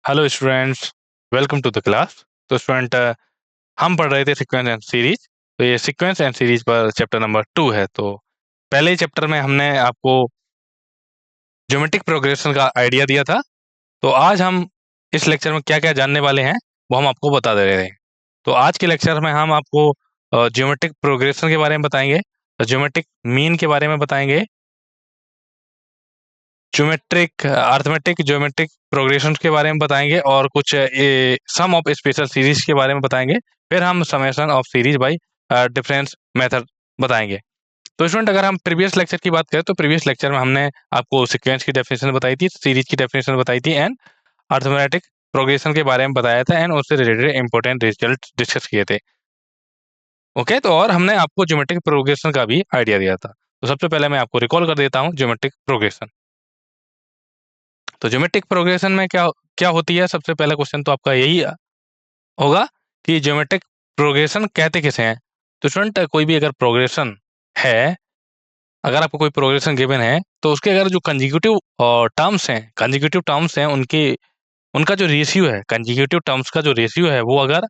Hello students, welcome to the class. तो student, हम पढ़ रहे थे सीक्वेंस एंड सीरीज। तो ये सीक्वेंस एंड सीरीज पर चैप्टर नंबर 2 है। तो पहले ही चैप्टर में हमने आपको ज्योमेट्रिक प्रोग्रेशन का आइडिया दिया था। तो आज हम इस लेक्चर में क्या क्या जानने वाले हैं वो हम आपको बता दे रहे हैं। तो आज के लेक्चर में हम आपको ज्योमेट्रिक प्रोग्रेशन के बारे में बताएंगे, ज्योमेट्रिक मीन के बारे में बताएंगे, ज्योमेट्रिक अर्थमेटिक ज्योमेट्रिक प्रोग्रेशन के बारे में बताएंगे और कुछ सम ऑफ स्पेशल सीरीज के बारे में बताएंगे। फिर हम summation of series bye difference method बताएंगे। तो स्टूडेंट, अगर हम प्रीवियस लेक्चर की बात करें तो प्रीवियस लेक्चर में हमने आपको सीक्वेंस की डेफिनेशन बताई थी, सीरीज की डेफिनेशन बताई थी एंड अर्थमेटिक प्रोग्रेशन के बारे में बताया था एंड उससे रिलेटेड इंपॉर्टेंट रिजल्ट डिस्कस किए थे। ओके, तो और हमने आपको ज्योमेट्रिक प्रोग्रेशन का भी आइडिया दिया था। तो सबसे पहले मैं आपको रिकॉल कर देता हूँ ज्योमेट्रिक प्रोग्रेशन। तो ज्योमेट्रिक प्रोग्रेशन में क्या क्या होती है, सबसे पहला क्वेश्चन तो आपका यही होगा कि ज्योमेट्रिक प्रोग्रेशन कहते किसे हैं। तो स्टूडेंट, कोई भी अगर प्रोग्रेशन है, अगर आपको कोई प्रोग्रेशन गिवन है तो उसके अगर जो कंजिक्यूटिव टर्म्स हैं उनके उनका जो रेशियो है, कंजिक्यूटिव टर्म्स का जो रेशियो है वो अगर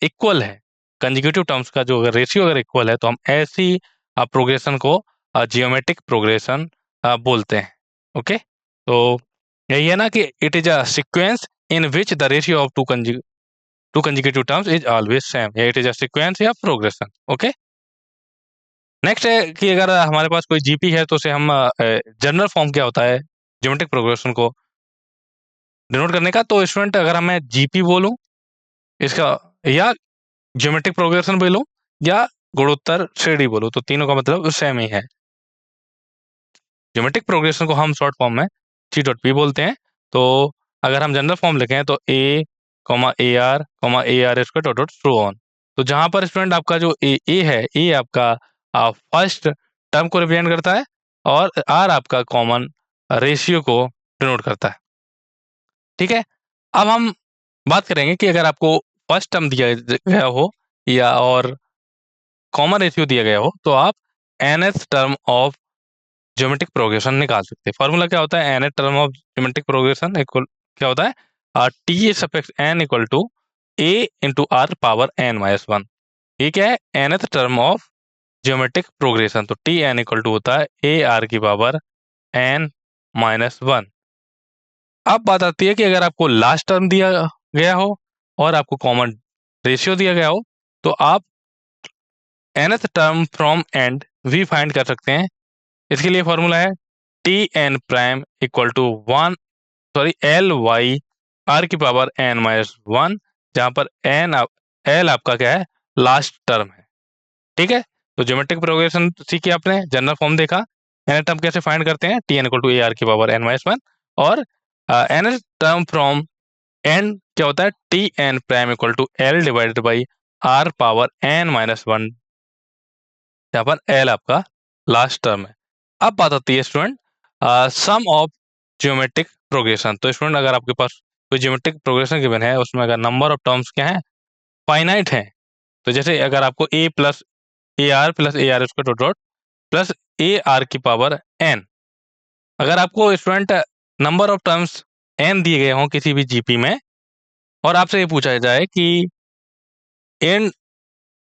इक्वल है, कंजिक्यूटिव टर्म्स का जो अगर रेशियो अगर इक्वल है तो हम ऐसी प्रोग्रेशन को जियोमेट्रिक प्रोग्रेशन बोलते हैं। ओके, तो यही है ना कि it is a sequence in which the ratio of to consecutive terms is always same, या इट इज अ सीक्वेंस या प्रोग्रेशन। ओके, नेक्स्ट है कि अगर हमारे पास कोई जीपी है तो उसे हम जनरल फॉर्म क्या होता है ज्योमेट्रिक प्रोग्रेशन को डिनोट करने का। तो स्टूडेंट, अगर मैं जीपी बोलूं इसका, या ज्योमेट्रिक प्रोग्रेशन बोलूं, या गुणोत्तर श्रेणी बोलूं, तो तीनों का मतलब सेम ही है। ज्योमेट्रिक प्रोग्रेशन को हम शॉर्ट फॉर्म में जी डॉट पी बोलते हैं। तो अगर हम जनरल फॉर्म लिखें तो ए r square dot dot so on. तो जहां पर स्टूडेंट आपका जो ए है, ए आपका फर्स्ट टर्म को रिप्रेजेंट करता है और आर आपका कॉमन रेशियो को डिनोट करता है। ठीक है, अब हम बात करेंगे कि अगर आपको फर्स्ट टर्म दिया गया हो या और कॉमन रेशियो दिया गया हो तो आप nth term of geometric progression निकाल सकते हैं। फॉर्मूला क्या होता है, nth term of geometric progression equal क्या होता है, T suffix n equal to a into are power n minus 1। ये क्या है, nth term of geometric progression. तो टी एन इक्वल टू होता है ए आर की पावर n माइनस 1। अब बात आती है कि अगर आपको लास्ट टर्म दिया गया हो और आपको कॉमन रेशियो दिया गया हो तो आप nth टर्म फ्रॉम एंड भी फाइंड कर सकते हैं। इसके लिए फॉर्मूला है T N prime equal to L by R की पावर n माइनस 1, जहां पर एल आपका क्या है, लास्ट टर्म है। ठीक है, तो ज्योमेट्रिक प्रोग्रेशन सीखी आपने, जनरल फॉर्म देखा, एन टर्म कैसे फाइंड करते हैं, T N equal to A are की पावर n माइनस 1, और एन टर्म फ्रॉम एन क्या होता है, T N prime equal to L divided by R power n minus 1, जहां पर एल आपका लास्ट टर्म है। अब बात आती है student sum of geometric progression. तो स्टूडेंट, अगर आपके पास कोई ज्योमेट्रिक प्रोग्रेशन गिवन है, उसमें अगर नंबर ऑफ टर्म्स क्या है, फाइनाइट है, तो जैसे अगर आपको a plus a r square dot dot plus a are की पावर एन, अगर आपको student number of terms n दिए गए हों किसी भी जीपी में और आपसे ये पूछा जाए कि एन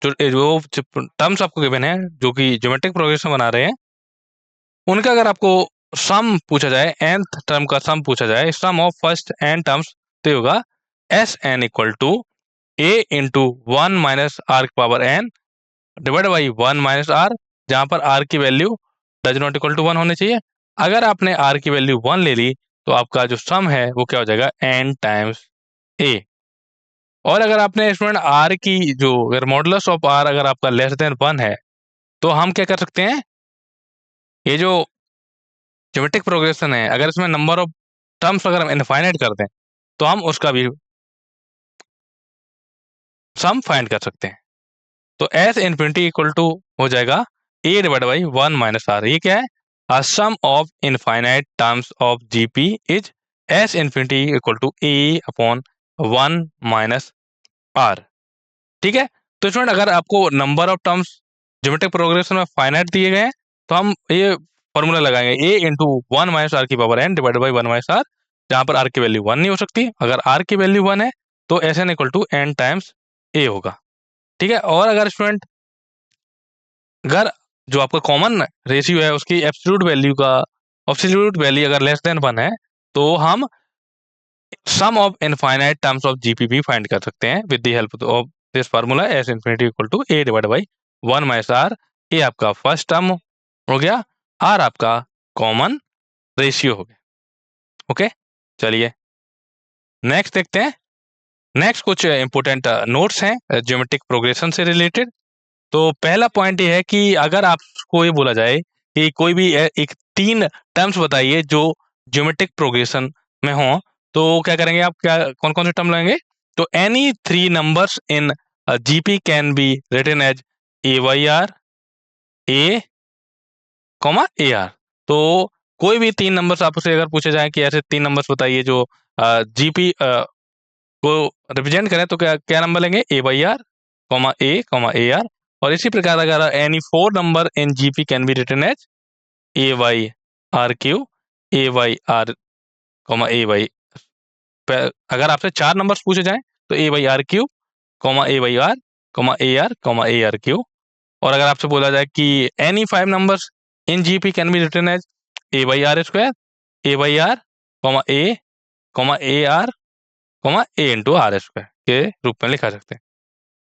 जो टर्म्स आपको गिवन है जो कि ज्योमेट्रिक प्रोग्रेशन बना रहे हैं, उनका अगर आपको सम पूछा जाए, nth टर्म का सम पूछा जाए, sum of first n terms, तो होगा s N equal to a into 1 minus r की power n divide by 1 minus r, जहां पर r की value does not equal to 1 होनी चाहिए। अगर आपने r की वैल्यू 1 ले ली तो आपका जो सम है वो क्या हो जाएगा, n टाइम्स a। और अगर आपने स्टूडेंट r की जो अगर मॉडुलस ऑफ r अगर आपका लेस देन 1 है तो हम क्या कर सकते हैं, ये जो ज्योमेट्रिक प्रोग्रेशन है अगर इसमें नंबर ऑफ टर्म्स अगर हम इनफाइनाइट कर दें तो हम उसका भी सम फाइंड कर सकते हैं। तो एस इनफिनिटी इक्वल टू हो जाएगा a divide by 1 minus r. ये क्या है, uh sum of infinite terms of GP is s infinity equal to a upon 1 minus r. ठीक है, तो स्टूडेंट, अगर आपको number of terms geometric progression में फाइनाइट दिए गए हैं तो हम ये फॉर्मूला लगाएंगे ए इंटू 1 माइनस आर की power n divide by 1 minus r, जहां पर आर की वैल्यू 1 नहीं हो सकती। अगर आर की वैल्यू 1 है तो s N equal to n times a होगा, ठीक है। और अगर स्टूडेंट अगर जो आपका कॉमन रेशियो है उसकी एब्सोल्यूट वैल्यू अगर लेस देन 1 है तो हम sum of infinite terms of GP find कर सकते हैं with the help of this formula s infinity equal to a divide by 1 minus r. A आपका फर्स्ट टर्म हो गया, आर आपका कॉमन रेशियो हो गया। ओके, चलिए नेक्स्ट देखते हैं। नेक्स्ट कुछ इंपॉर्टेंट नोट्स हैं ज्योमेट्रिक प्रोग्रेशन से रिलेटेड। तो पहला पॉइंट ये है कि अगर आपको ये बोला जाए कि कोई भी एक 3 टर्म्स बताइए जो ज्योमेट्रिक प्रोग्रेशन में हो, तो क्या करेंगे आप, क्या कौन कौन से टर्म लेंगे? तो any 3 numbers in GP can be written as A Y R, A comma A R. तो कोई भी 3 नंबर्स आपसे अगर पूछे जाए कि ऐसे 3 नंबर्स बताइए जो जीपी को रिप्रेजेंट करें, तो क्या क्या नंबर लेंगे? A Y R comma A R. और इसी प्रकार अगर any 4 number in GP can be written as A Y R Q, A Y R comma A Y. अगर आपसे 4 नंबर्स पूछे जाएं तो A Y R Q comma A Y R comma A R comma A R Q. और अगर आपसे बोला जाए कि any 5 numbers in GP can be written as A Y R square, A Y R comma A R comma A into are square के रूप में लिखा सकते हैं।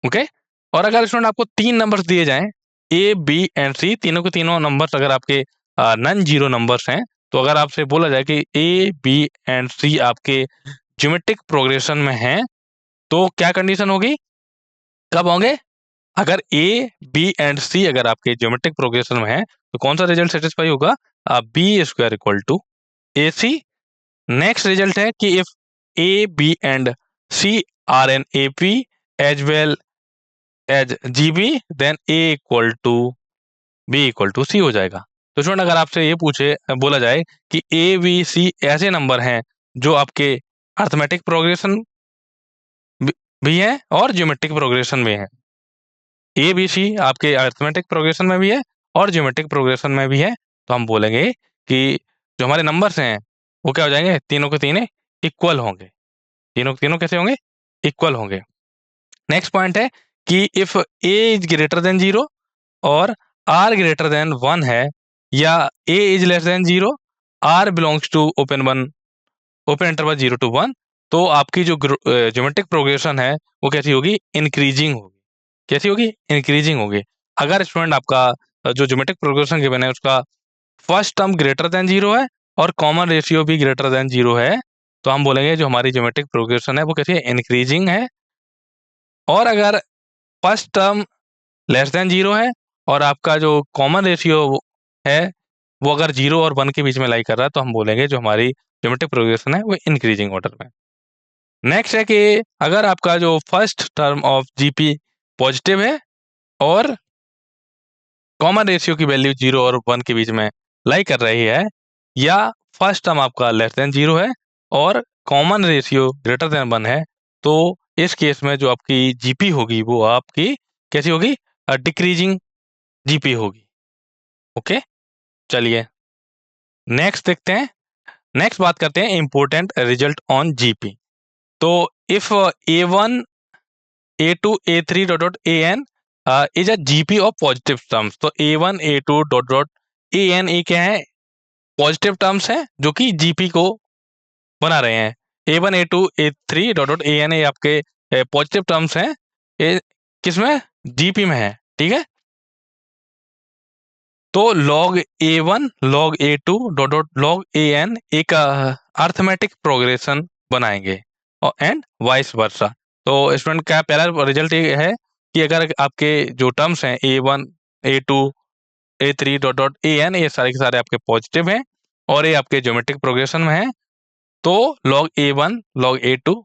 ओके, और अगर स्टूडेंट आपको 3 नंबर्स दिए जाएं ए बी एंड सी, तीनों के तीनों नंबर्स अगर आपके नॉन जीरो नंबर्स हैं, तो अगर आपसे बोला जाए कि ए बी एंड सी आपके ज्योमेट्रिक प्रोग्रेशन में हैं, तो क्या कंडीशन होगी, कब होंगे? अगर ए बी एंड सी अगर आपके ज्योमेट्रिक प्रोग्रेशन में है तो कौन सा रिजल्ट सेटिस्फाई होगा? B square equal to a c. Next result है कि if a b and c are in A P as well as G P, then a equal to b equal to c हो जाएगा। तो student अगर आपसे ये बोला जाए कि ए बी सी ऐसे नंबर हैं जो आपके अर्थमेटिक प्रोग्रेशन भी है और ज्योमेट्रिक प्रोग्रेशन में है, ए बी सी आपके अर्थमेटिक प्रोग्रेशन में भी है और ज्योमेट्रिक प्रोग्रेशन में भी है, तो हम बोलेंगे कि जो हमारे नंबर्स हैं वो क्या हो जाएंगे? तीनों के तीनों इक्वल होंगे। तीनों के तीनों कैसे होंगे? इक्वल होंगे। नेक्स्ट पॉइंट है कि if a is greater than 0 और आर ग्रेटर देन 1 है, या a is less than 0, r belongs to open interval 0 to 1, तो आपकी जो ज्योमेट्रिक प्रोग्रेशन है वो कैसी होगी? इंक्रीजिंग होगी। कैसी होगी? इंक्रीजिंग होगी। अगर स्टूडेंट आपका जो ज्योमेट्रिक प्रोग्रेशन गिवन है उसका फर्स्ट टर्म ग्रेटर देन 0 है और कॉमन रेशियो भी ग्रेटर देन 0 है, तो हम बोलेंगे जो हमारी ज्योमेट्रिक प्रोग्रेशन है वो कैसी है? इंक्रीजिंग है। और अगर फर्स्ट टर्म लेस देन 0 है और आपका जो कॉमन रेशियो है वो अगर 0 और 1 के बीच में लाई कर रहा है, तो हम बोलेंगे जो हमारी ज्योमेट्रिक प्रोग्रेशन है वो इंक्रीजिंग ऑर्डर में। नेक्स्ट है कि अगर आपका जो first term of GP positive है और कॉमन रेशियो की वैल्यू 0 और 1 के बीच में लाई कर रही है, या फर्स्ट टर्म आपका लेस देन 0 है और कॉमन रेशियो ग्रेटर देन 1 है, तो इस केस में जो आपकी जीपी होगी वो आपकी कैसी होगी? डिक्रीजिंग जीपी होगी। ओके, चलिए नेक्स्ट देखते हैं। नेक्स्ट बात करते हैं इंपॉर्टेंट रिजल्ट ऑन जीपी। तो if A1 A2 A3 dot dot AN is a GP of positive terms, तो A1 A2 dot dot AN ये क्या है? पॉजिटिव टर्म्स हैं जो कि जीपी को बना रहे हैं। A1 A2 A3 dot dot AN ये आपके पॉजिटिव टर्म्स हैं, ये किसमें? जीपी में है, ठीक है। तो log A1 log A2 dot dot log AN एक अर्थमेटिक प्रोग्रेशन बनाएंगे और एंड वाइस वर्सा। तो स्टूडेंट का पहला रिजल्ट ये है कि अगर आपके जो टर्म्स हैं A1 A2 A3 dot dot AN ये सारे के सारे आपके पॉजिटिव हैं और ये आपके ज्योमेट्रिक प्रोग्रेशन में है, तो log A1 log A2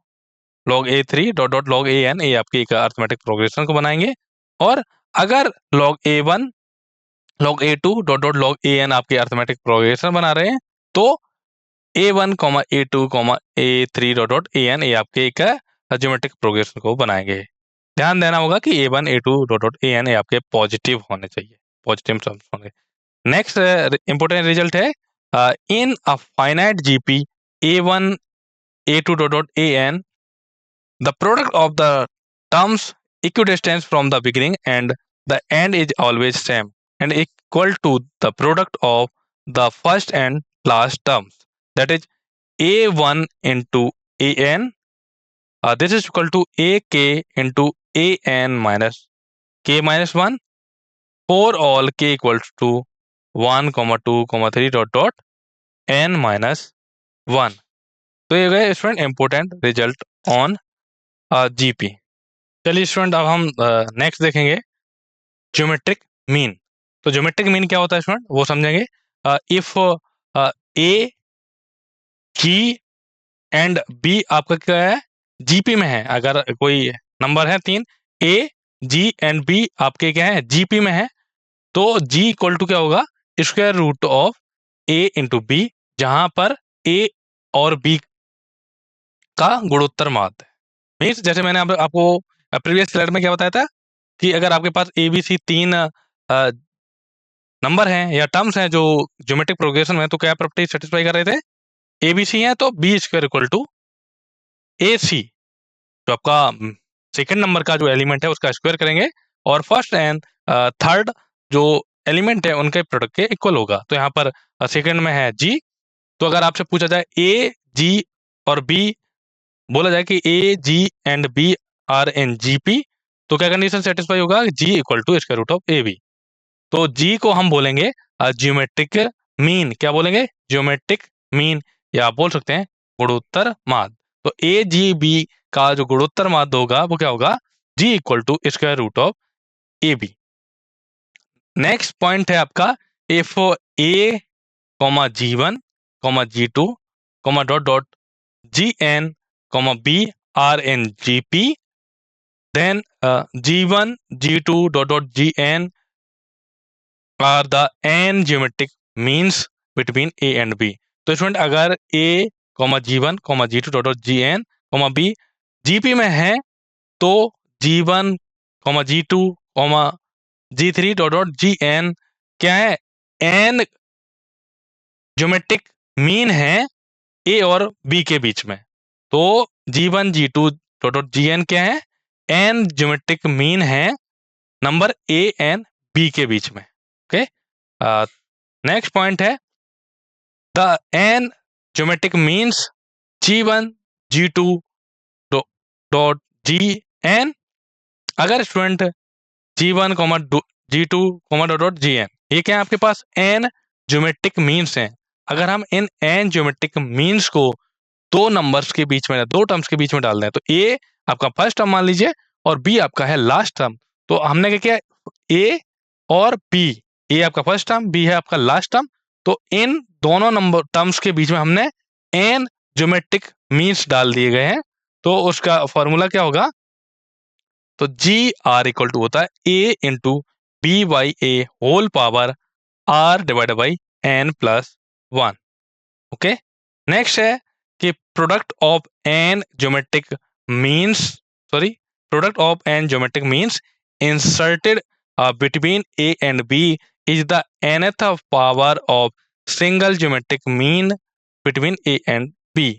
log A3 dot dot log AN ये आपकी एक अर्थमेटिक प्रोग्रेशन को बनाएंगे। और अगर log A1 log A2 dot dot log AN आपके अर्थमेटिक प्रोग्रेशन बना रहे हैं, तो A1 A2 A3 dot dot AN ये आपके एक ज्योमेट्रिक प्रोग्रेशन को बनाएंगे। ध्यान देना होगा कि A1 A2 dot dot AN ये आपके पॉजिटिव होने चाहिए, पॉजिटिव टर्म्स होंगे। नेक्स्ट इंपॉर्टेंट रिजल्ट है in a finite GP A1 a2 dot dot an, the product of the terms equidistant from the beginning and the end is always same and equal to the product of the first and last terms, that is a1 into an, this is equal to ak into an minus k minus 1 for all k equals to 1 comma 2 comma 3 dot dot n minus 1। तो ये गए student important result on GP. चलिए student अब हम next देखेंगे geometric mean. तो geometric mean क्या होता है स्टूडेंट वो समझेंगे। If A ji and B आपका क्या है जीपी में है, अगर कोई नंबर है 3 ए जी एंड बी आपके क्या है जीपी में है, तो जी इक्वल टू क्या होगा square root of A into B, जहां पर ए और बी का गुणोत्तर माध्य है। मीन्स जैसे मैंने आपको प्रीवियस स्लाइड में क्या बताया था कि अगर आपके पास ए बी सी 3 नंबर हैं या टर्म्स हैं जो ज्योमेट्रिक प्रोग्रेशन में, तो क्या प्रॉपर्टी सेटिस्फाई कर रहे थे, ए बी सी है तो B square equal to a सी, जो आपका सेकंड नंबर का जो एलिमेंट है उसका स्क्वायर करेंगे और फर्स्ट एंड थर्ड जो एलिमेंट है उनके प्रोडक्ट के इक्वल होगा। तो यहाँ पर सेकंड में है जी, तो अगर आपसे पूछा जाए ए जी और बी, बोला जाए कि a ji and B are in GP, तो क्या कंडीशन सेटिस्फाई होगा g equal to square root of A B. तो जी को हम बोलेंगे ज्योमेट्रिक मीन, क्या बोलेंगे ज्योमेट्रिक मीन, या आप बोल सकते हैं गुणोत्तर माध्य। तो ए जी बी का जो गुणोत्तर माध्य होगा वो क्या होगा g equal to square root of A b. Next point है आपका if a comma g one comma g two comma dot dot g n comma b are in G P, then g one g two dot dot g n are the n geometric means between a and B. तो student अगर a comma g one comma g two dot dot g n comma b GP में है, तो g one comma g two comma g three dot dot g n क्या है n geometric mean है ए और B के बीच में। तो g one g two dot dot g n क्या है एन ज्योमेट्रिक मीन है नंबर ए एंड बी के बीच में। ओके, नेक्स्ट पॉइंट है the n geometric means g one g two dot g n. अगर student g one comma g two comma dot dot g n, ये क्या है आपके पास एन ज्योमेट्रिक मीन्स हैं। अगर हम इन एन ज्योमेट्रिक मीन्स को दो नंबर्स के बीच में, दो टर्म्स के बीच में डाल दें, तो ए आपका फर्स्ट टर्म मान लीजिए और बी आपका है लास्ट टर्म। तो हमने क्या किया ए और बी, ए आपका फर्स्ट टर्म बी है आपका लास्ट टर्म, तो इन दोनों नंबर टर्म्स के बीच में हमने एन ज्योमेट्रिक मीन्स डाल दिए गए हैं। तो उसका फॉर्मूला क्या होगा, तो जी आर इक्वल टू होता है a into b by a whole power r divided by n plus one. Okay, next है कि product of n geometric means, sorry product of n geometric means inserted between a and b is the nth power of single geometric mean between a and B.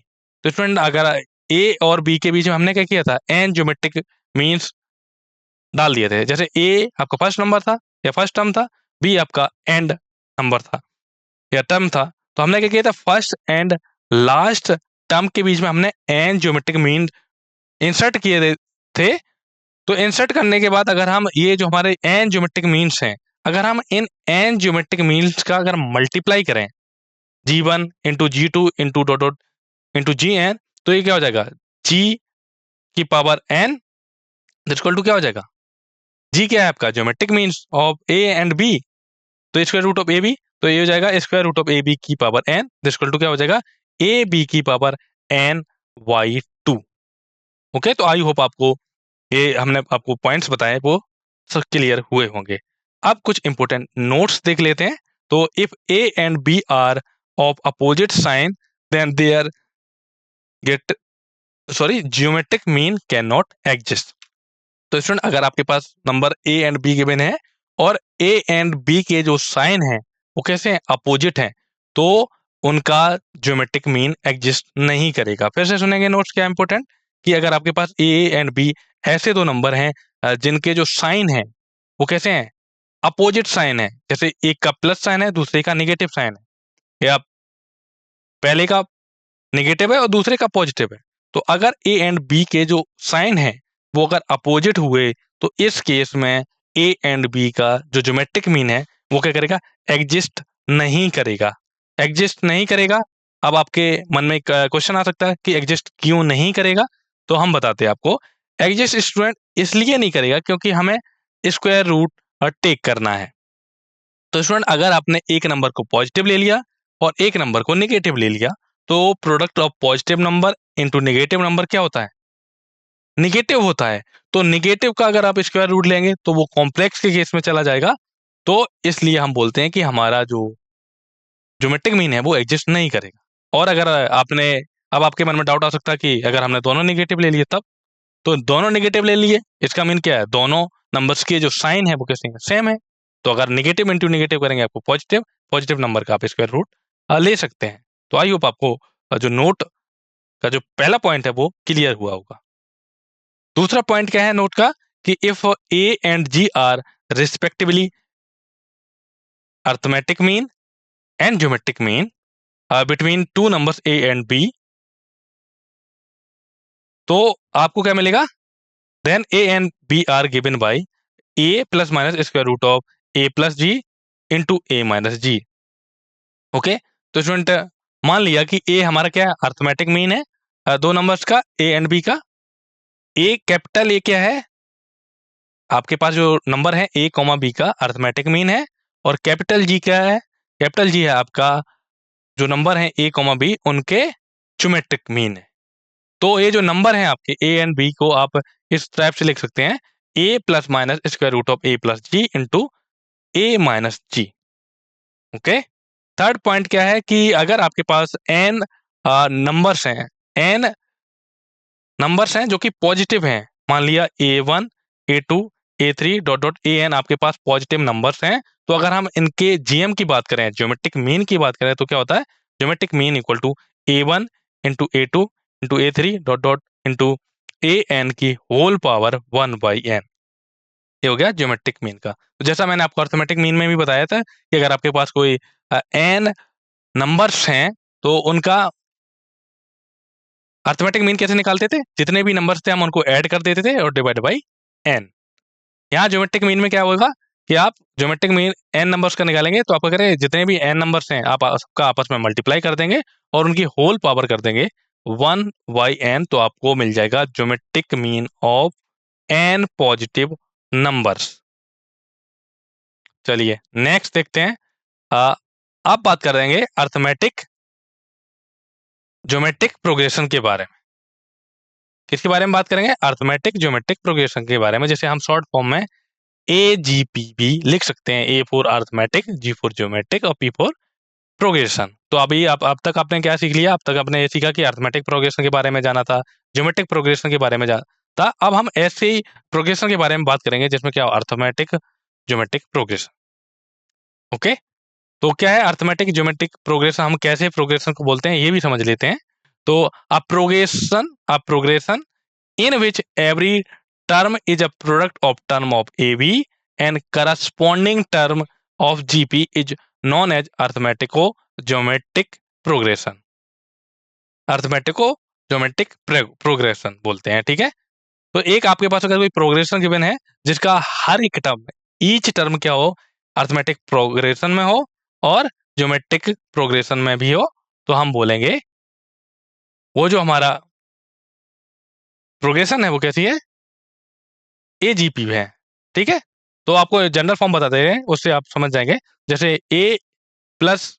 तो student अगर a और B के बीच में हमने क्या किया था एन ज्योमेट्रिक मीन्स डाल दिए थे, जैसे ए आपका फर्स्ट नंबर था या फर्स्ट टर्म था, बी आपका एंड नंबर था या टर्म था, तो हमने क्या किया था फर्स्ट एंड लास्ट टर्म के बीच में हमने एन ज्योमेट्रिक मीन इंसर्ट किए थे। तो इंसर्ट करने के बाद अगर हम ये जो हमारे एन ज्योमेट्रिक मीन्स हैं, अगर हम इन एन ज्योमेट्रिक मीन्स का अगर मल्टीप्लाई करें g one into g two into dot dot into g n, तो ये क्या हो जाएगा जी की पावर एन इक्वल टू क्या हो जाएगा जी क्या है आपका geometric means of A and B, तो square root of A B, तो ये हो जाएगा square root of A B की पावर एन इक्वल टू क्या हो जाएगा ए बी की power N by two. Okay, तो आई होप आपको ये हमने आपको पॉइंट्स बताए वो सब क्लियर हुए होंगे। अब कुछ इंपॉर्टेंट नोट्स देख लेते हैं। तो if A and B are of opposite sign then there get geometric mean cannot नॉट एग्जिस्ट। तो स्टूडेंट अगर आपके पास number a and b given है और ए एंड बी के जो साइन है वो कैसे हैं अपोजिट हैं, तो उनका ज्योमेट्रिक मीन एग्जिस्ट नहीं करेगा। फिर से सुनेंगे नोट्स क्या इंपॉर्टेंट, कि अगर आपके पास ए एंड बी ऐसे दो नंबर हैं जिनके जो साइन है वो कैसे हैं, अपोजिट साइन है, जैसे एक का प्लस साइन है दूसरे का निगेटिव साइन है, या पहले का निगेटिव है और दूसरे का पॉजिटिव है, तो अगर ए एंड बी के जो साइन है वो अगर अपोजिट हुए तो इस केस में ए एंड बी का जो ज्योमेट्रिक मीन है वो क्या करेगा, एग्जिस्ट नहीं करेगा। एग्जिस्ट नहीं करेगा। अब आपके मन में एक क्वेश्चन आ सकता है कि एग्जिस्ट क्यों नहीं करेगा, तो हम बताते हैं आपको। एग्जिस्ट स्टूडेंट इसलिए नहीं करेगा क्योंकि हमें स्क्वायर रूट टेक करना है। तो स्टूडेंट अगर आपने एक नंबर को पॉजिटिव ले लिया और एक नंबर को नेगेटिव ले लिया, तो product of positive number into negative number क्या होता है, निगेटिव होता है। तो निगेटिव का अगर आप स्क्वायर रूट लेंगे तो वो कॉम्प्लेक्स के केस में चला जाएगा। तो इसलिए हम बोलते हैं कि हमारा जो ज्योमेट्रिक मीन है वो एग्जिस्ट नहीं करेगा। और अगर आपने, अब आपके मन में डाउट आ सकता है कि अगर हमने दोनों निगेटिव ले लिए तब, तो दोनों निगेटिव ले लिए इसका मीन क्या है, दोनों नंबर्स के जो साइन है वो कैसे सेम है। तो अगर निगेटिव इंटू निगेटिव करेंगे आपको पॉजिटिव, पॉजिटिव नंबर का आप स्क्वायर रूट ले सकते हैं। तो आई होप आपको जो नोट का जो पहला पॉइंट है वो क्लियर हुआ होगा। दूसरा पॉइंट क्या है नोट का, कि if A and G are respectively arithmetic mean and geometric mean between two numbers A and B, तो आपको क्या मिलेगा, then A and B are given by A plus minus square root of A plus ji into A minus ji. Okay, तो student मान लिया कि ए हमारा क्या है, अर्थमेटिक मीन है दो नंबर्स का ए एंड बी का। ए कैपिटल ए क्या है, आपके पास जो नंबर है ए कॉमा बी का अर्थमेटिक मीन है, और कैपिटल जी क्या है, कैपिटल जी है आपका जो नंबर है ए कॉमा बी उनके ज्योमेट्रिक मीन है। तो ये जो नंबर है आपके ए एंड बी को आप इस टाइप से लिख सकते हैं, a plus minus square root of A plus ji into A minus ji. Okay, third point क्या है कि अगर आपके पास एन नंबर्स हैं, एन नंबर्स हैं जो कि पॉजिटिव हैं, मान लिया A1 A2 A3 dot dot N आपके पास पॉजिटिव नंबर्स हैं, तो अगर हम इनके जीएम की बात करें, ज्योमेट्रिक मीन की बात करें, तो क्या होता है, geometric mean equal to A1 into A2 into A3 dot dot into N की होल पावर 1/n। ये हो गया ज्योमेट्रिक मीन का। तो जैसा मैंने आपको अर्थमेटिक मीन में भी बताया था कि अगर आपके पास कोई एन नंबर्स हैं तो उनका अर्थमेटिक मीन कैसे निकालते थे, जितने भी नंबर्स थे हम उनको ऐड कर देते थे और डिवाइड बाई एन। यहाँ ज्योमेट्रिक मीन में क्या होगा कि आप ज्योमेट्रिक मीन एन नंबर्स का निकालेंगे तो आप अगर जितने भी एन नंबर्स हैं आप सबका आपस में मल्टीप्लाई कर देंगे और उनकी होल पावर कर देंगे 1/n, तो आपको मिल जाएगा geometric mean of N positive numbers. चलिए नेक्स्ट देखते हैं। अब बात कर देंगे अर्थमेटिक ज्योमेट्रिक प्रोग्रेशन के बारे में। किसके बारे में बात करेंगे, अर्थमेटिक ज्योमेट्रिक प्रोग्रेशन के बारे में। जैसे हम शॉर्ट फॉर्म में AGP लिख सकते हैं, A for arithmetic, G for geometric और P फॉर प्रोग्रेशन। तो अभी आप अब तक आपने क्या सीख लिया, अब तक आपने ये सीखा कि अर्थमेटिक प्रोग्रेशन के बारे में जाना था, ज्योमेट्रिक प्रोग्रेशन के बारे में जाना था। अब हम ऐसे ही प्रोग्रेशन के बारे में बात करेंगे जिसमें क्या अर्थमेटिक ज्योमेट्रिक प्रोग्रेशन। ओके, तो क्या है अर्थमेटिक ज्योमेट्रिक प्रोग्रेशन, हम कैसे प्रोग्रेशन को बोलते हैं ये भी समझ लेते हैं। तो अ progression in which every term is a product of term of AB and corresponding term of GP is known as arithmetico-geometric progression। अर्थमेटिको-ज्योमेट्रिक progression बोलते हैं, ठीक है। तो एक आपके पास अगर कोई प्रोग्रेशन गिवन है जिसका हर एक टर्म, ईच टर्म क्या हो, अर्थमेटिक प्रोग्रेशन में हो और ज्योमेट्रिक प्रोग्रेशन में भी हो, तो हम बोलेंगे वो जो हमारा प्रोग्रेशन है वो कैसी है, AGP है, ठीक है। तो आपको जनरल फॉर्म बताते हैं उससे आप समझ जाएंगे। जैसे ए प्लस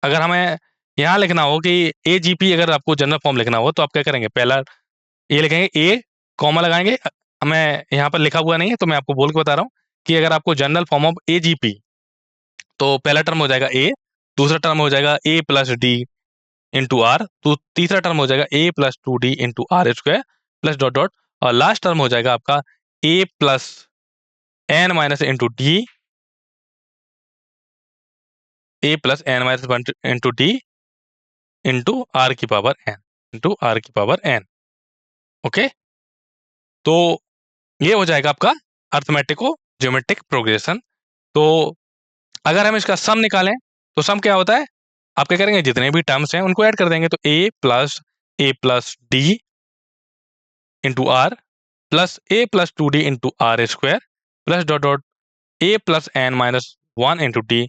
अगर हमें यहाँ लिखना हो कि AGP, अगर आपको जनरल फॉर्म लिखना हो तो आप क्या करेंगे, पहला ये लिखेंगे ए, कॉमा लगाएंगे। हमें यहाँ पर लिखा हुआ नहीं है तो मैं आपको बोल के बता रहा हूँ कि अगर आपको जनरल फॉर्म ऑफ AGP, तो पहला टर्म हो जाएगा ए, दूसरा टर्म हो जाएगा A plus D into R, तो तीसरा टर्म हो जाएगा A plus 2D into are square plus dot dot, और लास्ट टर्म हो जाएगा आपका A plus N minus into D A plus N minus one into D into are की power N into are की power N. Okay, तो ये हो जाएगा आपका अर्थमेटिको ज्योमेट्रिक प्रोग्रेशन। तो अगर हम इसका सम निकालें तो सम क्या होता है, आप क्या करेंगे, जितने भी टर्म्स हैं उनको ऐड कर देंगे। तो a plus D into r plus a plus two d into are square plus dot dot a plus N minus one into D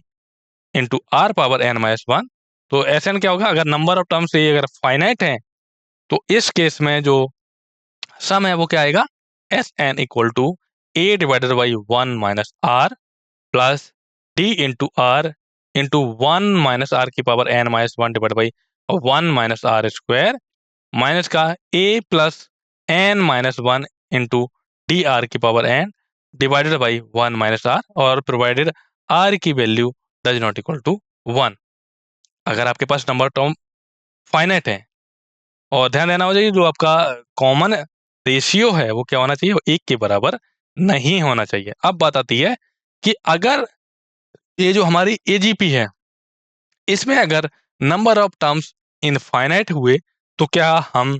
into are power N minus one. तो ऐसे क्या होगा, अगर नंबर ऑफ टर्म्स ये अगर finite है तो इस केस में जो सम है वो क्या आएगा, s N equal to a divided by one minus r plus D into r into one minus r की power N minus one divide by one minus r square minus का a plus N minus one into d r की power n divided by one minus r और provided r की value does not equal to one. अगर आपके पास number term finite है, और ध्यान देना हो जाए जो आपका कॉमन रेशियो है वो क्या होना चाहिए, वो एक के बराबर नहीं होना चाहिए। अब बात आती है कि अगर ये जो हमारी एजीपी है इसमें अगर नंबर ऑफ टर्म्स इनफाइनाइट हुए तो क्या हम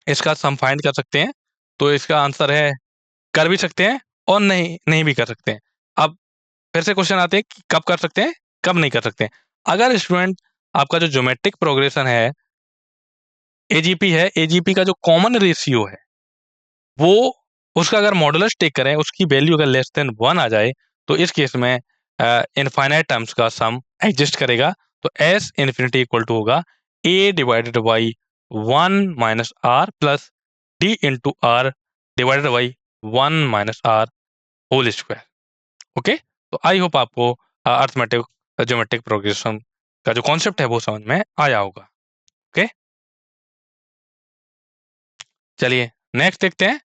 इसका सम फाइंड कर सकते हैं? तो इसका आंसर है कर भी सकते हैं और नहीं नहीं भी कर सकते हैं। अब फिर से क्वेश्चन आते हैं कि कब कर सकते हैं कब नहीं कर सकते हैं। अगर स्टूडेंट आपका जो ज्योमेट्रिक प्रोग्रेशन है एजीपी है, एजीपी का जो कॉमन रेशियो है वो उसका अगर मॉडुलस टेक करें, उसकी वैल्यू अगर लेस देन वन आ जाए तो इस केस में इनफाइनाइट टर्म्स का सम एग्जिस्ट करेगा। तो एस इन्फिनिटी इक्वल टू होगा a divided by one minus r plus D into r divided by one minus r whole square. Okay, तो आई होप आपको अर्थमेटिक ज्योमेट्रिक प्रोग्रेशन का जो concept है वो समझ में आया होगा। ओके, चलिए नेक्स्ट देखते हैं।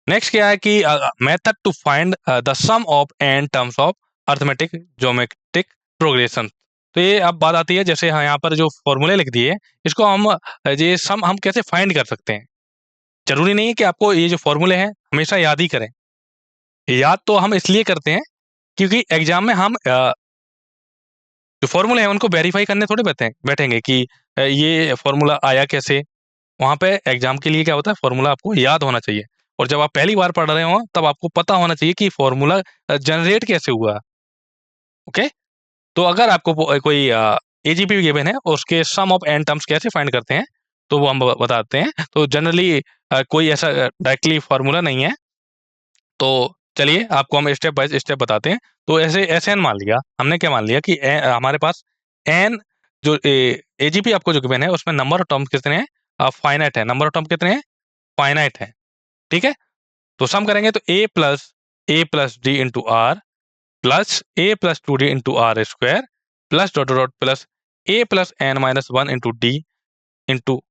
नेक्स्ट क्या है कि method to find the sum of N terms of arithmetic geometric progression. तो ये अब बात आती है, जैसे यहाँ पर जो फॉर्मूले लिख दिए इसको हम ये सम हम कैसे फाइंड कर सकते हैं। जरूरी नहीं है कि आपको ये जो फॉर्मूले हैं हमेशा याद ही करें, याद तो हम इसलिए करते हैं क्योंकि एग्जाम में हम जो फॉर्मूले हैं उनको वेरीफाई करने थोड़े बैठेंगे कि ये फॉर्मूला आया कैसे। वहां पे एग्जाम के लिए क्या होता है, फॉर्मूला आपको याद होना चाहिए, और जब आप पहली बार पढ़ रहे हो तब आपको पता होना चाहिए कि फॉर्मूला जनरेट कैसे हुआ। ओके, तो अगर आपको कोई एजीपी गिवन है और उसके सम ऑफ एन टर्म्स कैसे फाइंड करते हैं तो वो हम बताते हैं। तो जनरली कोई ऐसा डायरेक्टली फॉर्मूला नहीं है, तो चलिए आपको हम स्टेप बाय स्टेप बताते हैं। तो ऐसे एस एन मान लिया हमने, क्या मान लिया कि हमारे पास एन जो एजीपी आपको जो गिवन है उसमें नंबर ऑफ टर्म्स कितने हैं, फाइनाइट है। नंबर ऑफ टर्म कितने हैं, फाइनाइट है। ठीक है, तो सम करेंगे तो a plus D into r plus a plus two d into are square plus dot dot plus a plus N minus one into D into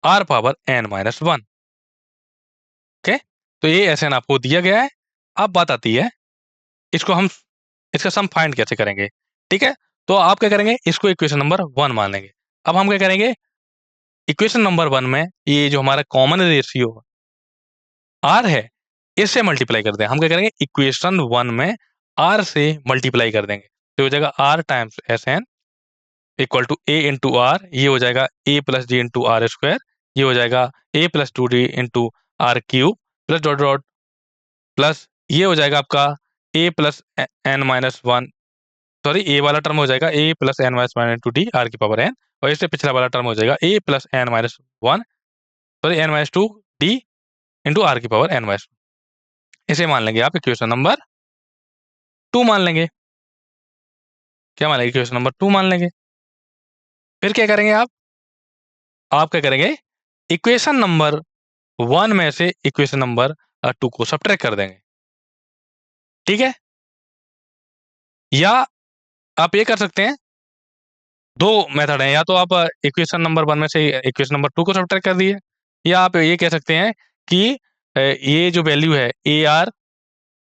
are power N minus one. Okay, तो ये S N आपको दिया गया है। अब बात आती है इसको हम इसका सम फाइंड कैसे करेंगे। ठीक है, तो आप क्या करेंगे, इसको इक्वेशन नंबर वन मान लेंगे। अब हम क्या करेंगे, इक्वेशन नंबर वन में ये जो हमारा कॉमन रेशियो आर है इससे मल्टीप्लाई कर दें। हम क्या करेंगे, इक्वेशन वन में आर से मल्टीप्लाई कर देंगे तो हो जाएगा r times s N equal to a into r, ये हो जाएगा a plus D into are square, ये हो जाएगा a plus two d into r cube plus dot dot plus ये हो जाएगा आपका a plus N minus one, sorry a वाला टर्म हो जाएगा a plus N minus one into d r की पावर एन, और इससे पिछला वाला टर्म हो जाएगा a plus N minus one, sorry n minus two d into are की पावर एन माइनस। इसे मान लेंगे आप इक्वेशन नंबर टू मान लेंगे। क्या मान लेंगे, इक्वेशन नंबर टू मान लेंगे। फिर क्या करेंगे आप क्या करेंगे, इक्वेशन नंबर वन में से इक्वेशन नंबर टू को सब्ट्रैक्ट कर देंगे। ठीक है, या आप ये कर सकते हैं, दो मेथड है, या तो आप इक्वेशन नंबर वन में से इक्वेशन नंबर टू को सब्ट्रैक्ट कर दिए, या आप ये कह सकते हैं कि ये जो वैल्यू है ए आर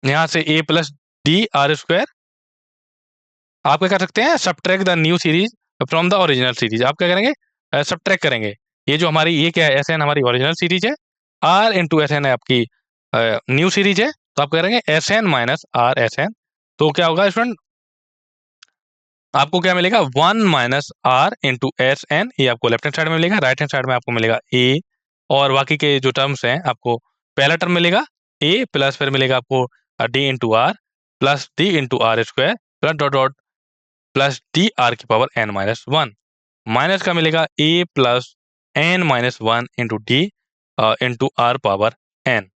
यहाँ से ए प्लस डी आर स्क्वायर, आप क्या कर सकते हैं, subtract the new series from the original series. आप क्या करेंगे, सब्ट्रैक्ट करेंगे। ये जो हमारी ये क्या है, एस एन हमारी ओरिजिनल सीरीज है, आर इंटू एस एन है आपकी न्यू सीरीज है, तो आप करेंगे S N minus R S N. तो क्या होगा स्टूडेंट, आपको क्या मिलेगा 1 minus are into S N, ये आपको लेफ्ट हैंड साइड में मिलेगा। राइट हैंड साइड में आपको मिलेगा ए, और बाकी के जो टर्म्स हैं आपको पहला टर्म मिलेगा ए प्लस फिर मिलेगा आपको d into r plus D into are square plus dot dot plus d r की power N minus one, minus का मिलेगा a plus N minus one into D into are power N.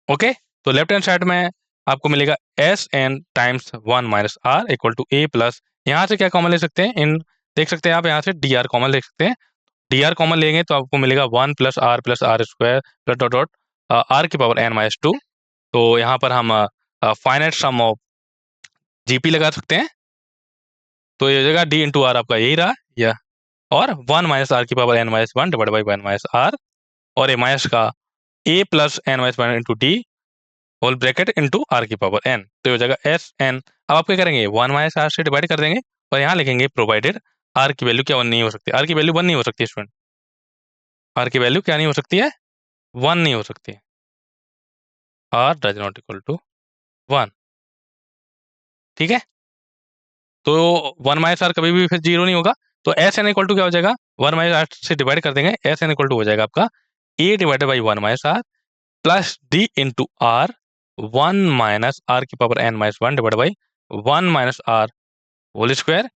Okay, तो left hand side में आपको मिलेगा s n times one minus r equal to A plus, यहाँ से क्या कॉमन ले सकते हैं, इन देख सकते हैं आप यहाँ से डी आर कॉमन ले सकते हैं। डी आर कॉमन लेंगे तो आपको मिलेगा one plus R square plus dot dot R की पावर एन माइनस टू। तो यहाँ पर हम फाइनाइट सम ऑफ जीपी लगा सकते हैं, तो ये जगह डी इंटू आर आपका यही रहा, या और वन माइनस आर की power N minus one divide by one minus r, और ए माइनस का a plus N minus one into d whole bracket into are की पावर एन, तो ये हो जाएगा एस एन। अब आप क्या करेंगे, वन माइनस आर से डिवाइड कर देंगे और यहाँ लिखेंगे प्रोवाइडेड आर की वैल्यू क्या वन नहीं हो सकती, आर की वैल्यू वन नहीं हो सकती स्टूडेंट, आर की वैल्यू क्या नहीं हो सकती है, वन नहीं हो सकती, R does not equal to one. ठीक है, तो वन माइनस आर कभी भी फिर जीरो नहीं होगा, तो एस एन इक्वल टू क्या हो जाएगा, वन माइनस आर से डिवाइड कर देंगे, एस एन इक्वल टू हो जाएगा आपका a divided by one minus r plus D into r one minus r की power N minus one divide by one minus r whole square,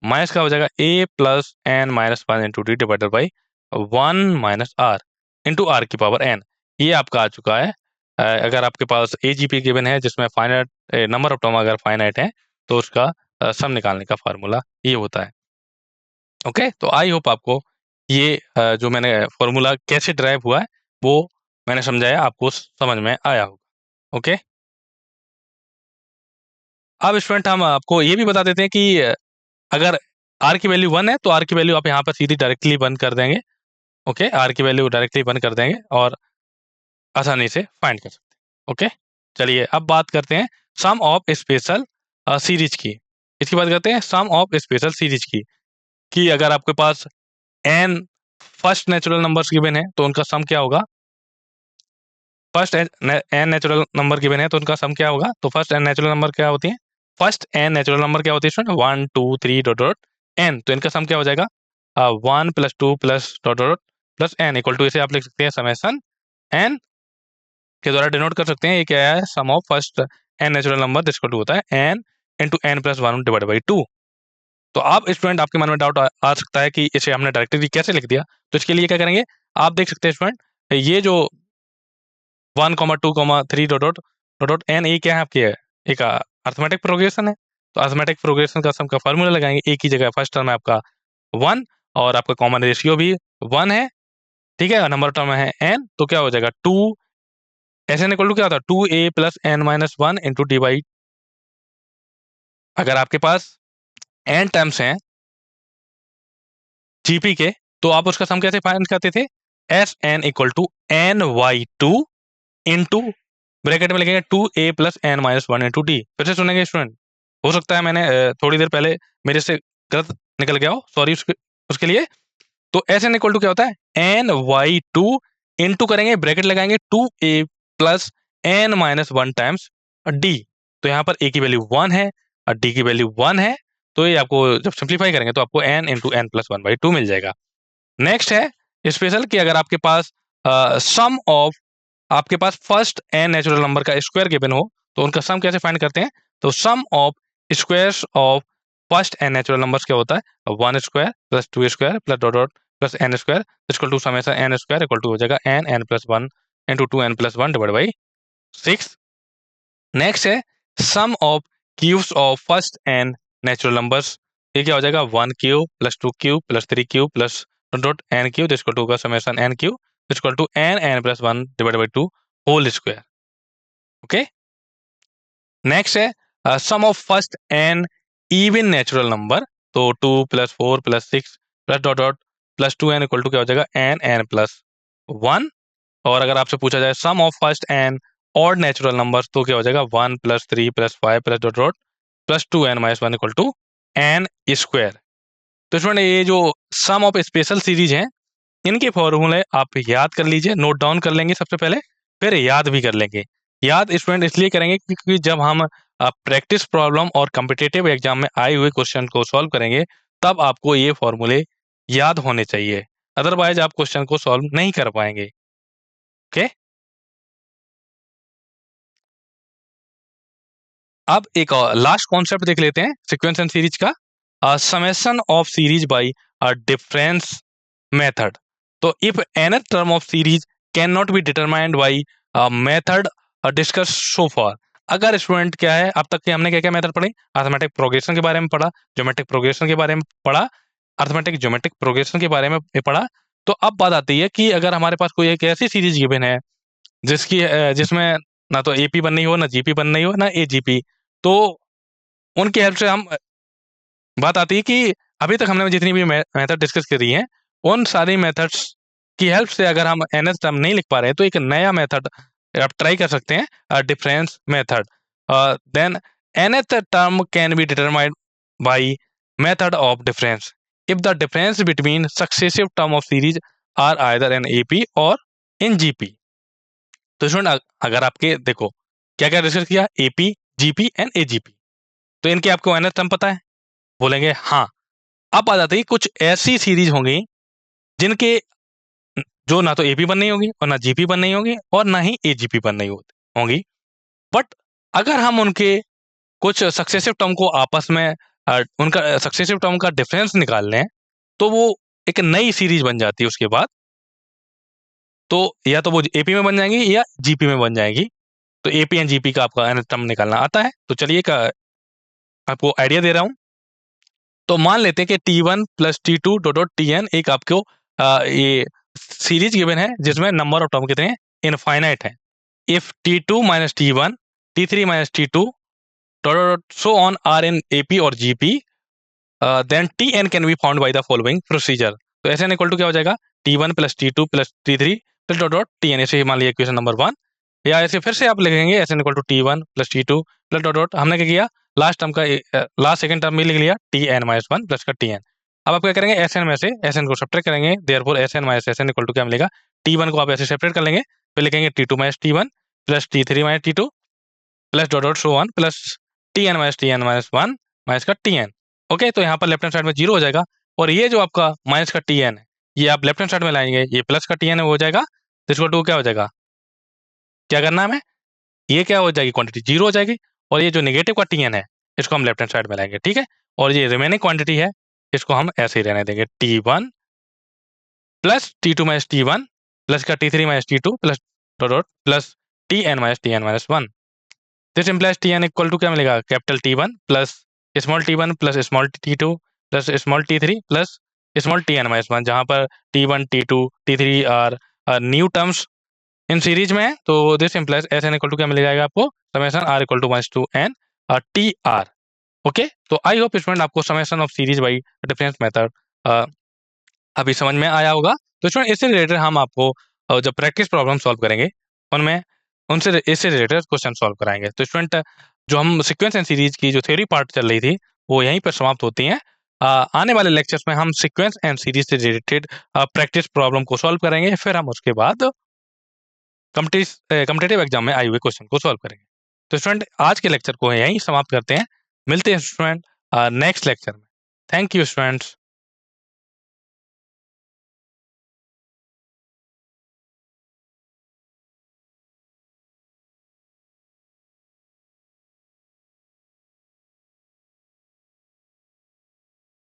minus का हो जाएगा a plus N minus one into d divided by one minus are into are की power n. ये आपका आ चुका है। अगर आपके पास ए जी पी गिवन है जिसमें फाइनाइट नंबर ऑफ टर्म अगर फाइनाइट है तो उसका सम निकालने का फार्मूला ये होता है। ओके, तो आई होप आपको ये जो मैंने फार्मूला कैसे ड्राइव हुआ है वो मैंने समझाया, आपको समझ में आया होगा। ओके, अब स्टूडेंट हम आपको ये भी बता देते हैं कि अगर आर की वैल्यू वन है तो आर की वैल्यू आप यहाँ पर सीधी डायरेक्टली वन कर देंगे। ओके, आर की वैल्यू डायरेक्टली वन कर देंगे और आसानी से फाइंड कर सकते हैं। ओके, चलिए अब बात करते हैं सम ऑफ स्पेशल सीरीज की। इसकी बात करते हैं सम ऑफ स्पेशल सीरीज की, कि अगर आपके पास n first natural numbers given है तो उनका सम क्या होगा, first n natural number given है तो उनका सम क्या होगा, तो फर्स्ट एन नेचुरल नंबर क्या होती है, फर्स्ट एन नेचुरल नंबर क्या होती है, one two three dot dot N, तो इनका सम क्या हो जाएगा, one plus two plus dot dot plus N equal to, इसे आप लिख सकते हैं समेसन एन के द्वारा डिनोट कर सकते हैं। ये क्या है, sum of first n natural number जिसको टू होता है n into n plus one divide by two. तो आप स्टूडेंट आपके मन में डाउट आ सकता है कि इसे हमने डायरेक्टली कैसे लिख दिया, तो इसके लिए क्या करेंगे, आप देख सकते हैं स्टूडेंट ये जो one comma two comma three dot dot dot dot N, ये क्या है आपकी है, एक अर्थमेटिक प्रोग्रेशन है, तो अर्थमेटिक प्रोग्रेशन का सम का फॉर्मूला लगाएंगे, एक ही जगह फर्स्ट टर्म है आपका वन और आपका कॉमन रेशियो भी वन है, ठीक है, नंबर टर्म है एन, तो क्या हो जाएगा two S N equal to क्या होता है two A plus N minus one into D by, अगर आपके पास एन टर्म्स हैं जीपी के तो आप उसका सम कैसे फाइंड करते थे, S N equal to N by two into bracket में लिखेंगे टू ए plus N minus one into D. फिर से सुनेंगे स्टूडेंट, हो सकता है मैंने थोड़ी देर पहले मेरे से गलत निकल गया हो, सॉरी उसके लिए। तो एस एन इक्वल टू क्या होता है एन वाई टू इंटू करेंगे ब्रैकेट लगाएंगे टू ए plus N minus one times D, तो यहाँ पर ए की वैल्यू वन है और डी की वैल्यू वन है, तो ये आपको जब सिंप्लीफाई करेंगे तो आपको n into n plus one by two मिल जाएगा। नेक्स्ट है स्पेशल कि अगर आपके पास सम ऑफ आपके पास फर्स्ट एन नेचुरल नंबर का स्क्वायर गिवन हो तो उनका सम कैसे फाइंड करते हैं, तो sum of squares of first n natural numbers क्या होता है one square plus two square plus dot dot plus n square equal to summation n square equal to हो जाएगा n n plus one into two n plus one divide by six. Next है sum of cubes of first n natural numbers, ये क्या हो जाएगा one cube plus two cube plus three cube plus dot n cube equal to का summation n cube equal to n n plus one divide by two whole square. Okay, next है sum of first n even natural number, तो two plus four plus six plus dot dot plus two n equal to क्या हो जाएगा n n plus one. और अगर आपसे पूछा जाए sum of first n odd natural number तो क्या हो जाएगा one plus three plus five plus dot dot plus two n minus one equal to n square. तो स्टूडेंट ये जो सम ऑफ स्पेशल सीरीज हैं इनके फॉर्मूले आप याद कर लीजिए, नोट डाउन कर लेंगे सबसे पहले, फिर याद भी कर लेंगे। याद स्टूडेंट इसलिए करेंगे क्योंकि जब हम प्रैक्टिस प्रॉब्लम और कॉम्पिटिटिव एग्जाम में आए हुए क्वेश्चन को सॉल्व करेंगे, तब आपको ये फॉर्मूले याद होने चाहिए, अदरवाइज आप क्वेश्चन को सॉल्व नहीं कर पाएंगे। ओके, अब एक लास्ट कॉन्सेप्ट देख लेते हैं सीक्वेंस एंड सीरीज का, summation of series by a difference method. तो if nth term of series can not be determined by method discussed so far. अगर स्टूडेंट क्या है, अब तक के हमने क्या क्या मेथड पढ़े, अर्थमेटिक प्रोग्रेशन के बारे में पढ़ा, ज्योमेट्रिक प्रोग्रेशन के बारे में पढ़ा, अर्थमेटिक ज्योमेट्रिक प्रोग्रेशन के बारे में पढ़ा। तो अब बात आती है कि अगर हमारे पास कोई एक ऐसी सीरीज गिवन है जिसमें ना तो एपी बन रही हो, ना जीपी बन रही हो, ना एजीपी, तो उनकी हेल्प से हम बात आती है कि अभी तक हमने जितनी भी मेथड डिस्कस करी हैं, उन सारी मेथड्स की हेल्प से अगर हम एनएस टर्म नहीं लिख पा रहे हैं, तो एक नया मेथड आप ट्राई कर सकते हैं, difference method. Then nth term can be determined by method of difference if the difference between successive term of series are either in AP और इन जीपी। तो स्टूडेंट अगर आपके देखो क्या क्या डिस्कस किया, एपी, जीपी एंड एजीपी, तो इनके आपको nth टर्म पता है, बोलेंगे हाँ। अब आ जाती है कुछ ऐसी सीरीज होंगी जिनके जो ना तो एपी बन नहीं होगी और ना जीपी बन नहीं होगी और ना ही एजीपी बन नहीं होंगी, बट अगर हम उनके कुछ सक्सेसिव टर्म को आपस में उनका सक्सेसिव टर्म का डिफरेंस निकाल लें, तो वो एक नई सीरीज बन जाती है उसके बाद। तो या तो वो एपी में बन जाएंगी या जीपी में बन जाएगी। तो एपी एंड जीपी का आपका टर्म निकालना आता है, तो चलिए का आपको आइडिया दे रहा हूं। तो मान लेते हैं कि T1 plus T2 dot dot Tn एक आपको ये सीरीज गिवन है जिसमें नंबर ऑफ टर्म कितने हैं, इनफाइनाइट है। If T2 minus T1, T3 minus T2 dot dot so on are in AP और GP, then Tn can be found by the following procedure. तो Sn इक्वल टू क्या हो जाएगा, T1 plus T2 plus T3 plus dot dot Tn, ऐसे ही मान लिया equation number 1। या ऐसे फिर से आप लिखेंगे Sn equal to T1 plus T2 plus dot dot, हमने क्या किया, लास्ट टर्म का लास्ट सेकंड टर्म में लिख लिया Tn माइनस 1 प्लस का Tn। अब आप क्या करेंगे, Sn में से Sn को सब्ट्रैक्ट करेंगे, therefore Sn minus Sn equal to क्या मिलेगा, T1 को आप ऐसे सेपरेट कर लेंगे, फिर लिखेंगे T2 minus T1 plus T3 minus T2 plus dot dot so 1 plus Tn minus 1 minus का Tn। ओके, तो यहाँ पर लेफ्ट हैंड साइड में 0 हो जाएगा, और ये जो आपका माइनस का Tn है, ये आप लेफ्ट हैंड साइड में लाएंगे, ये प्लस का Tn हो जाएगा, इसको टू क्या हो जाएगा, क्या करना है हमें, ये क्या हो जाएगी, क्वांटिटी 0 हो जाएगी, और ये जो नेगेटिव का Tn है इसको हम लेफ्ट हैंड साइड में लाएंगे, ठीक है। और ये रिमेनिंग क्वांटिटी है, इसको हम ऐसे ही रहने देंगे, T1 plus T2 minus T1 plus का T3 minus T2 plus dot dot plus Tn minus 1। This implies Tn equal to क्या मिलेगा, capital T1 plus small small T2 plus small T3 plus small Tn minus 1, जहाँ पर T1 T2 T3 are new terms in series में है। तो this implies Sn equal to क्या मिल जाएगा आपको, summation r equal to minus 2 n Tr। Okay, तो आई होप स्टूडेंट आपको summation of series by difference method अभी समझ में आया होगा। तो स्टूडेंट इससे रिलेटेड हम आपको जब प्रैक्टिस प्रॉब्लम सॉल्व करेंगे उनमें उनसे इससे रिलेटेड क्वेश्चन सॉल्व कराएंगे। तो स्टूडेंट जो हम सीक्वेंस एंड सीरीज की जो थ्योरी पार्ट चल रही थी वो यहीं पर समाप्त होती हैं। आने वाले लेक्चर्स में हम सीक्वेंस एंड सीरीज से रिलेटेड प्रैक्टिस प्रॉब्लम को सॉल्व करेंगे, फिर हम उसके बाद कॉम्पिटिटिव एग्जाम में आए हुए क्वेश्चन को सॉल्व करेंगे। तो स्टूडेंट आज के लेक्चर को यहीं समाप्त करते हैं, मिलते हैं स्टूडेंट नेक्स्ट लेक्चर में। Thank you students.